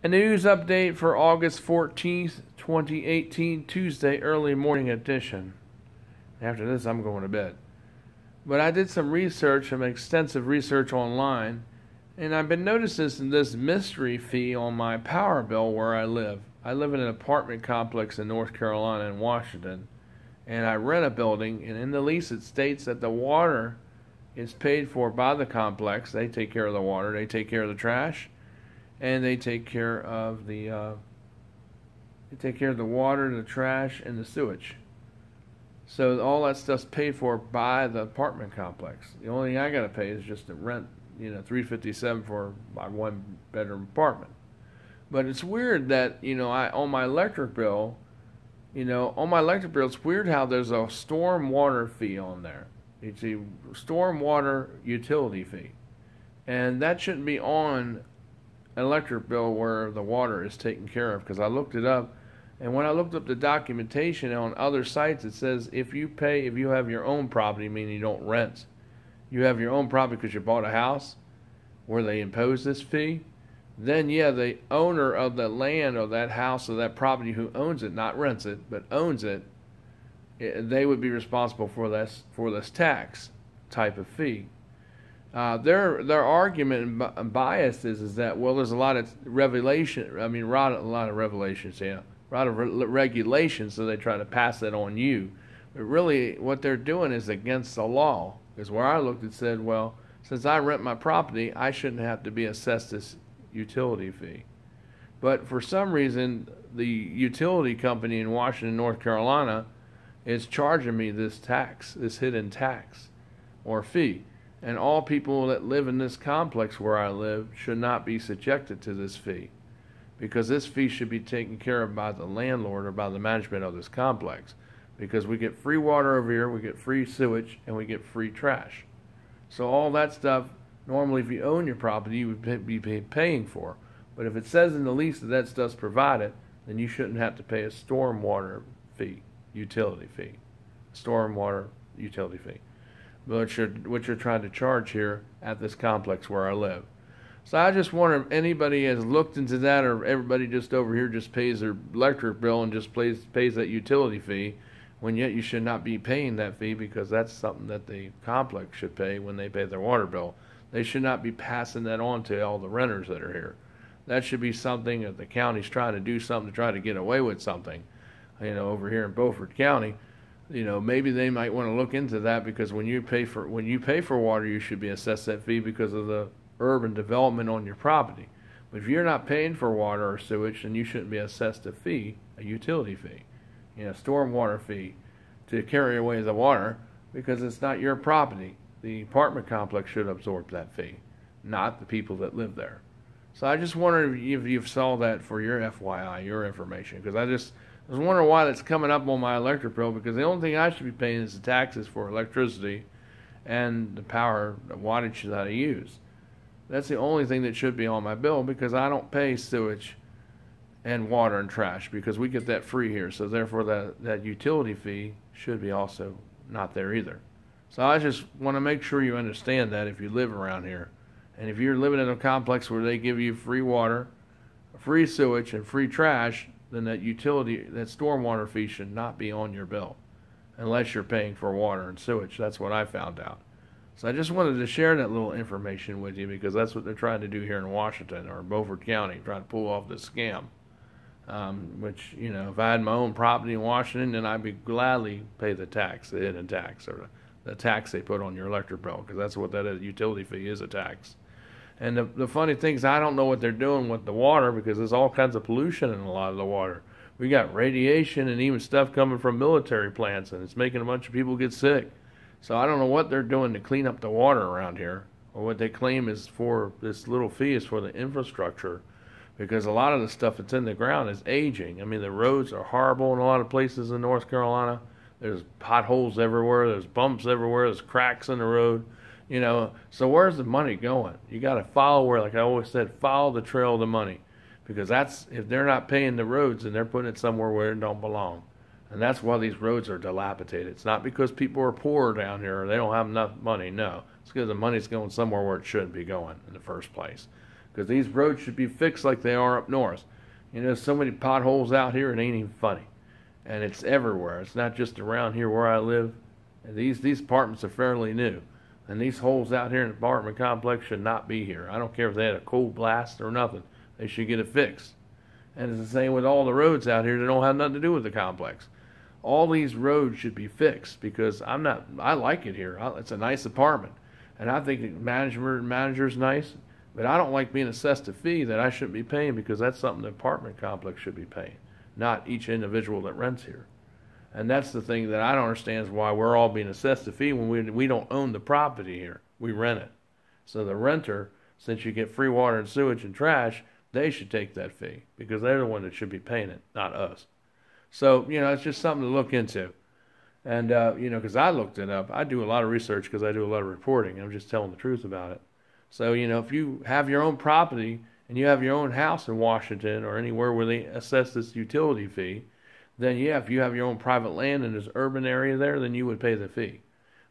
A news update for August 14th, 2018, Tuesday, early morning edition. After this, I'm going to bed. But I did some research, some extensive research online, and I've been noticing this mystery fee on my power bill where I live. I live in an apartment complex in North Carolina and Washington, and I rent a building, and in the lease it states that the water is paid for by the complex. They take care of the water, they take care of the trash, and they take care of the water, the trash, and the sewage. So all that stuff's paid for by the apartment complex. The only thing I gotta pay is just the rent, $357 for my one bedroom apartment. But it's weird that on my electric bill, it's weird how there's a stormwater fee on there. It's a stormwater utility fee, and that shouldn't be on electric bill where the water is taken care of, because I looked it up, and when I looked up the documentation on other sites, it says if you have your own property, meaning you don't rent, you have your own property because you bought a house where they impose this fee, then yeah, the owner of the land or that house or that property who owns it, not rents it, but owns it, they would be responsible for this tax type of fee. Their argument and bias is that, well, there's a lot of regulation. A lot of regulations, so they try to pass that on you. But really, what they're doing is against the law. Because where I looked, it said, well, since I rent my property, I shouldn't have to be assessed this utility fee. But for some reason, the utility company in Washington, North Carolina, is charging me this tax, this hidden tax or fee. And all people that live in this complex where I live should not be subjected to this fee, because this fee should be taken care of by the landlord or by the management of this complex, because we get free water over here, we get free sewage, and we get free trash. So all that stuff, normally if you own your property, you would be paying for. But if it says in the lease that that stuff's provided, then you shouldn't have to pay a stormwater fee, utility fee, stormwater utility fee, what you're trying to charge here at this complex where I live. So I just wonder if anybody has looked into that, or everybody just over here just pays their electric bill and just pays that utility fee, when yet you should not be paying that fee, because that's something that the complex should pay when they pay their water bill. They should not be passing that on to all the renters that are here. That should be something that the county's trying to do something to try to get away with something. Over here in Beaufort County, maybe they might want to look into that, because when you pay for water, you should be assessed that fee because of the urban development on your property. But if you're not paying for water or sewage, then you shouldn't be assessed a fee, a utility fee, stormwater fee, to carry away the water, because it's not your property. The apartment complex should absorb that fee, not the people that live there. So I just wonder if you saw that for your FYI, your information, because I was wondering why that's coming up on my electric bill, because the only thing I should be paying is the taxes for electricity and the power, the wattage that I use. That's the only thing that should be on my bill, because I don't pay sewage and water and trash, because we get that free here. So therefore that utility fee should be also not there either. So I just want to make sure you understand that if you live around here. And if you're living in a complex where they give you free water, free sewage, and free trash, then that stormwater fee should not be on your bill unless you're paying for water and sewage. That's what I found out. So I just wanted to share that little information with you, because that's what they're trying to do here in Washington or Beaufort County, trying to pull off this scam. Which, if I had my own property in Washington, then I'd be gladly pay the tax, the hidden tax, or the tax they put on your electric bill, because that's what that is. Utility fee is a tax. And the funny thing is, I don't know what they're doing with the water, because there's all kinds of pollution in a lot of the water. We got radiation and even stuff coming from military plants, and it's making a bunch of people get sick. So I don't know what they're doing to clean up the water around here, or what they claim is for this little fee is for the infrastructure, because a lot of the stuff that's in the ground is aging. The roads are horrible in a lot of places in North Carolina. There's potholes everywhere, there's bumps everywhere, there's cracks in the road. So where's the money going? You got to follow like I always said, follow the trail of the money, because if they're not paying the roads, then they're putting it somewhere where it don't belong. And that's why these roads are dilapidated. It's not because people are poor down here or they don't have enough money. No, it's because the money's going somewhere where it shouldn't be going in the first place. because these roads should be fixed like they are up north. So many potholes out here, it ain't even funny. And it's everywhere. It's not just around here where I live. And these apartments are fairly new. And these holes out here in the apartment complex should not be here. I don't care if they had a cold blast or nothing. They should get it fixed. And it's the same with all the roads out here that don't have nothing to do with the complex. All these roads should be fixed because I like it here. It's a nice apartment. And I think the manager's nice. But I don't like being assessed a fee that I shouldn't be paying because that's something the apartment complex should be paying, not each individual that rents here. And that's the thing that I don't understand is why we're all being assessed a fee when we don't own the property here. We rent it. So the renter, since you get free water and sewage and trash, they should take that fee because they're the one that should be paying it, not us. So, it's just something to look into. And, because I looked it up. I do a lot of research because I do a lot of reporting. I'm just telling the truth about it. So, if you have your own property and you have your own house in Washington or anywhere where they assess this utility fee, then if you have your own private land in this urban area there, then you would pay the fee.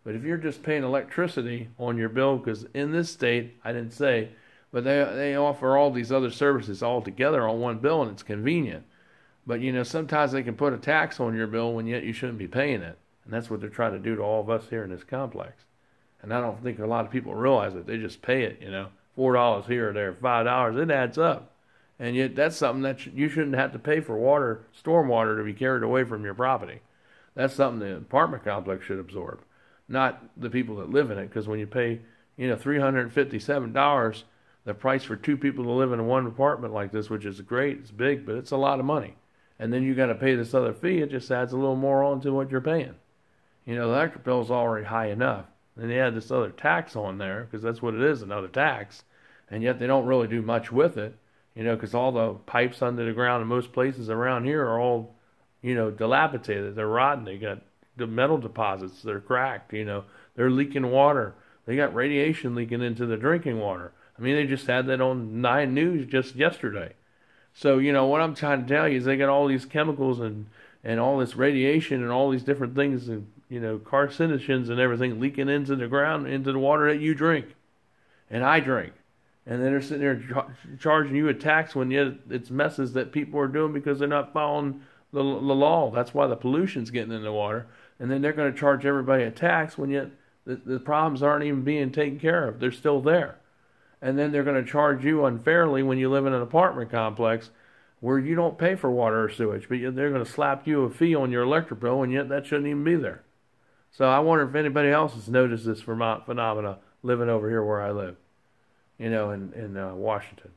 But if you're just paying electricity on your bill, because in this state, I didn't say, but they offer all these other services all together on one bill and it's convenient. But, sometimes they can put a tax on your bill when yet you shouldn't be paying it. And that's what they're trying to do to all of us here in this complex. And I don't think a lot of people realize it. They just pay it, $4 here or there, $5. It adds up. And yet that's something that you shouldn't have to pay for water, stormwater, to be carried away from your property. That's something the apartment complex should absorb, not the people that live in it. Because when you pay, $357, the price for two people to live in one apartment like this, which is great, it's big, but it's a lot of money. And then you got to pay this other fee. It just adds a little more on to what you're paying. The electric bill is already high enough. Then they add this other tax on there, because that's what it is, another tax. And yet they don't really do much with it, because all the pipes under the ground in most places around here are all, dilapidated. They're rotten. They got the metal deposits. They're cracked, They're leaking water. They got radiation leaking into the drinking water. I mean, they just had that on 9 News just yesterday. So, what I'm trying to tell you is they got all these chemicals and all this radiation and all these different things and, carcinogens and everything leaking into the ground, into the water that you drink and I drink. And then they're sitting there charging you a tax when yet it's messes that people are doing because they're not following the law. That's why the pollution's getting in the water. And then they're going to charge everybody a tax when yet the problems aren't even being taken care of. They're still there. And then they're going to charge you unfairly when you live in an apartment complex where you don't pay for water or sewage, but they're going to slap you a fee on your electric bill, and yet that shouldn't even be there. So I wonder if anybody else has noticed this phenomena living over here where I live, in Washington.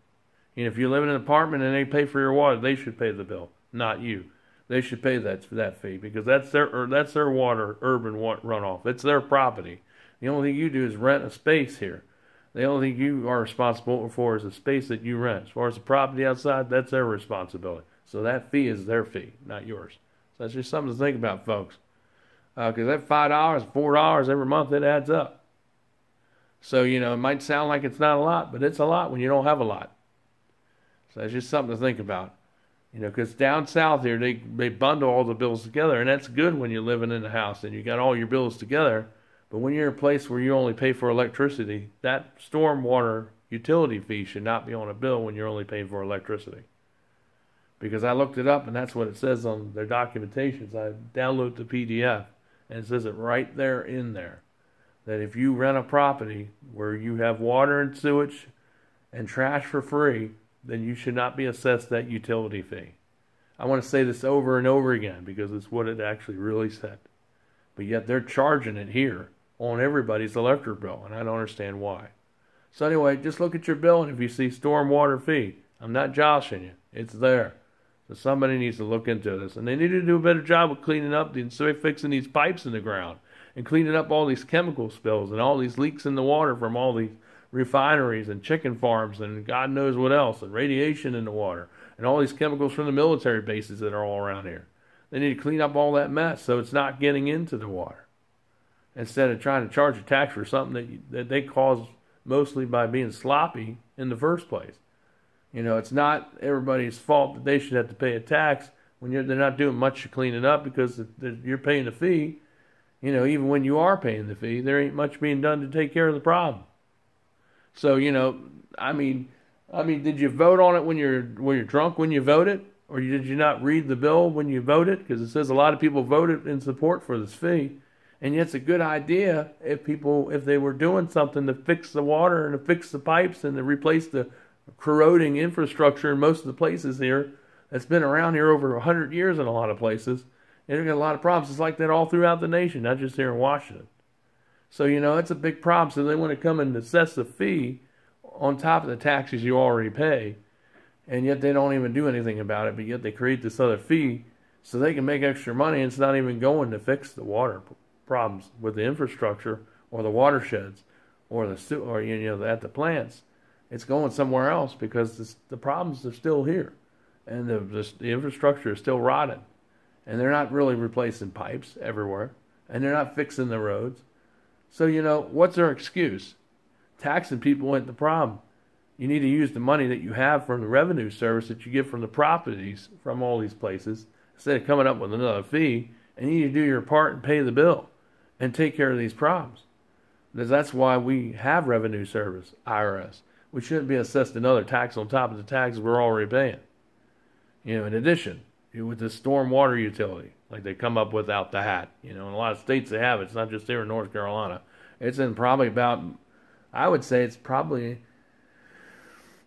If you live in an apartment and they pay for your water, they should pay the bill, not you. They should pay that fee because that's their water, urban runoff. It's their property. The only thing you do is rent a space here. The only thing you are responsible for is the space that you rent. As far as the property outside, that's their responsibility. So that fee is their fee, not yours. So that's just something to think about, folks. Because that $5, $4 every month, it adds up. So, it might sound like it's not a lot, but it's a lot when you don't have a lot. So that's just something to think about. Because down south here, they bundle all the bills together, and that's good when you're living in the house and you got all your bills together. But when you're in a place where you only pay for electricity, that stormwater utility fee should not be on a bill when you're only paying for electricity. Because I looked it up, and that's what it says on their documentations. I downloaded the PDF, and it says it right there in there. That if you rent a property where you have water and sewage and trash for free, then you should not be assessed that utility fee. I want to say this over and over again because it's what it actually really said. But yet they're charging it here on everybody's electric bill, and I don't understand why. So anyway, just look at your bill, and if you see stormwater fee, I'm not joshing you. It's there. So somebody needs to look into this. And they need to do a better job of cleaning up, fixing these pipes in the ground, and cleaning up all these chemical spills and all these leaks in the water from all these refineries and chicken farms and God knows what else, and radiation in the water, and all these chemicals from the military bases that are all around here. They need to clean up all that mess so it's not getting into the water. Instead of trying to charge a tax for something that they caused mostly by being sloppy in the first place. It's not everybody's fault that they should have to pay a tax when they're not doing much to clean it up because you're paying a fee. Even when you are paying the fee, there ain't much being done to take care of the problem. So, I mean, did you vote on it when you're drunk when you voted, or did you not read the bill when you voted? Because it says a lot of people voted in support for this fee, and yet it's a good idea if they were doing something to fix the water and to fix the pipes and to replace the corroding infrastructure in most of the places here that's been around here over 100 years in a lot of places. And they've got a lot of problems. It's like that all throughout the nation, not just here in Washington. So, it's a big problem. So they want to come and assess the fee on top of the taxes you already pay, and yet they don't even do anything about it, but yet they create this other fee so they can make extra money, and it's not even going to fix the water problems with the infrastructure or the watersheds or at the plants. It's going somewhere else because the problems are still here, and the infrastructure is still rotted, and they're not really replacing pipes everywhere, and they're not fixing the roads. So, what's their excuse? Taxing people ain't the problem. You need to use the money that you have from the revenue service that you get from the properties from all these places instead of coming up with another fee, and you need to do your part and pay the bill and take care of these problems. Because that's why we have revenue service, IRS. We shouldn't be assessed another tax on top of the taxes we're already paying. In addition, with the stormwater utility, like they come up with out the hat. In a lot of states they have it. It's not just here in North Carolina. It's in probably I would say it's probably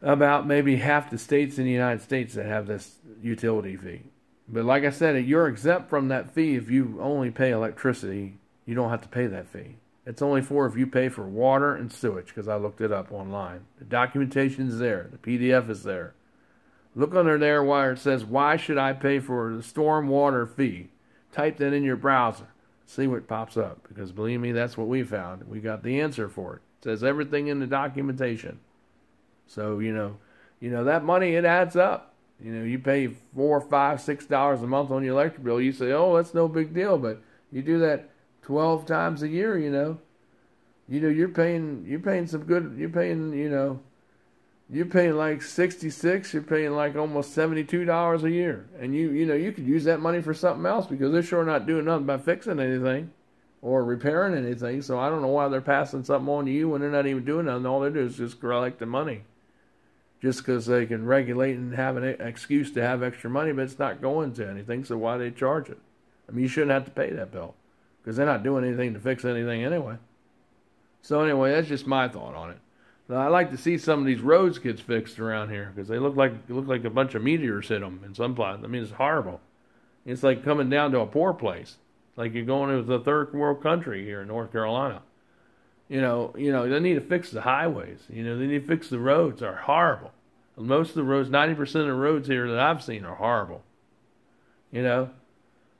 about maybe half the states in the United States that have this utility fee. But like I said, you're exempt from that fee if you only pay electricity. You don't have to pay that fee. It's only if you pay for water and sewage, because I looked it up online. The documentation is there. The PDF is there. Look under there where it says, why should I pay for the stormwater fee? Type that in your browser. See what pops up. Because believe me, that's what we found. We got the answer for it. It says everything in the documentation. So, that money, it adds up. You pay $4, $5, $6 a month on your electric bill. You say, oh, that's no big deal. But you do that 12 times a year, you're paying some good, you're paying like 66, you're paying like almost $72 a year. And you could use that money for something else because they're sure not doing nothing by fixing anything or repairing anything. So I don't know why they're passing something on to you when they're not even doing nothing. All they do is just collect the money. Just because they can regulate and have an excuse to have extra money, but it's not going to anything, so why they charge it? I mean, you shouldn't have to pay that bill because they're not doing anything to fix anything anyway. So anyway, that's just my thought on it. Now, I like to see some of these roads get fixed around here because they look like a bunch of meteors hit them in some places. I mean, it's horrible. It's like coming down to a poor place. Like you're going to the third world country here in North Carolina. They need to fix the highways. They need to fix the roads. They're horrible. Most of the roads, 90% of the roads here that I've seen are horrible. And,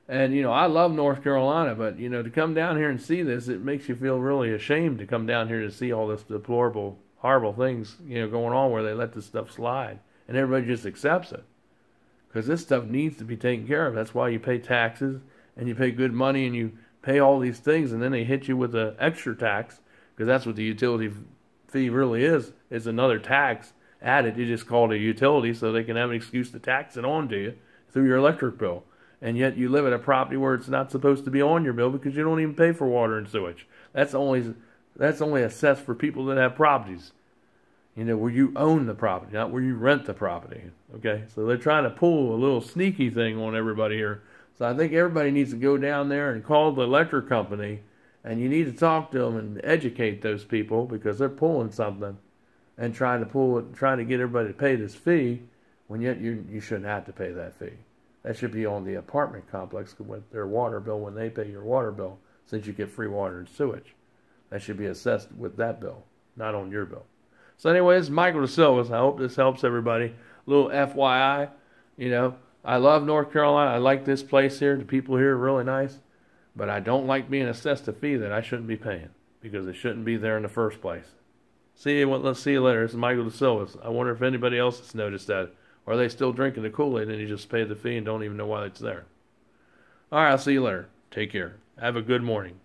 I love North Carolina, but, to come down here and see this, it makes you feel really ashamed to come down here to see all this deplorable, horrible things, going on where they let this stuff slide. And everybody just accepts it. Because this stuff needs to be taken care of. That's why you pay taxes, and you pay good money, and you pay all these things, and then they hit you with an extra tax. Because that's what the utility fee really is. It's another tax added. You just call it a utility so they can have an excuse to tax it on to you through your electric bill. And yet you live at a property where it's not supposed to be on your bill because you don't even pay for water and sewage. That's only assessed for people that have properties. Where you own the property, not where you rent the property. Okay? So they're trying to pull a little sneaky thing on everybody here. So I think everybody needs to go down there and call the electric company. And you need to talk to them and educate those people because they're pulling something and trying to get everybody to pay this fee when yet you shouldn't have to pay that fee. That should be on the apartment complex with their water bill when they pay your water bill since you get free water and sewage. That should be assessed with that bill, not on your bill. So anyway, this is Michael DeSilva. I hope this helps everybody. A little FYI, I love North Carolina. I like this place here. The people here are really nice. But I don't like being assessed a fee that I shouldn't be paying because it shouldn't be there in the first place. Let's see you later. This is Michael DeSilva. I wonder if anybody else has noticed that. Or are they still drinking the Kool-Aid and you just pay the fee and don't even know why it's there? All right, I'll see you later. Take care. Have a good morning.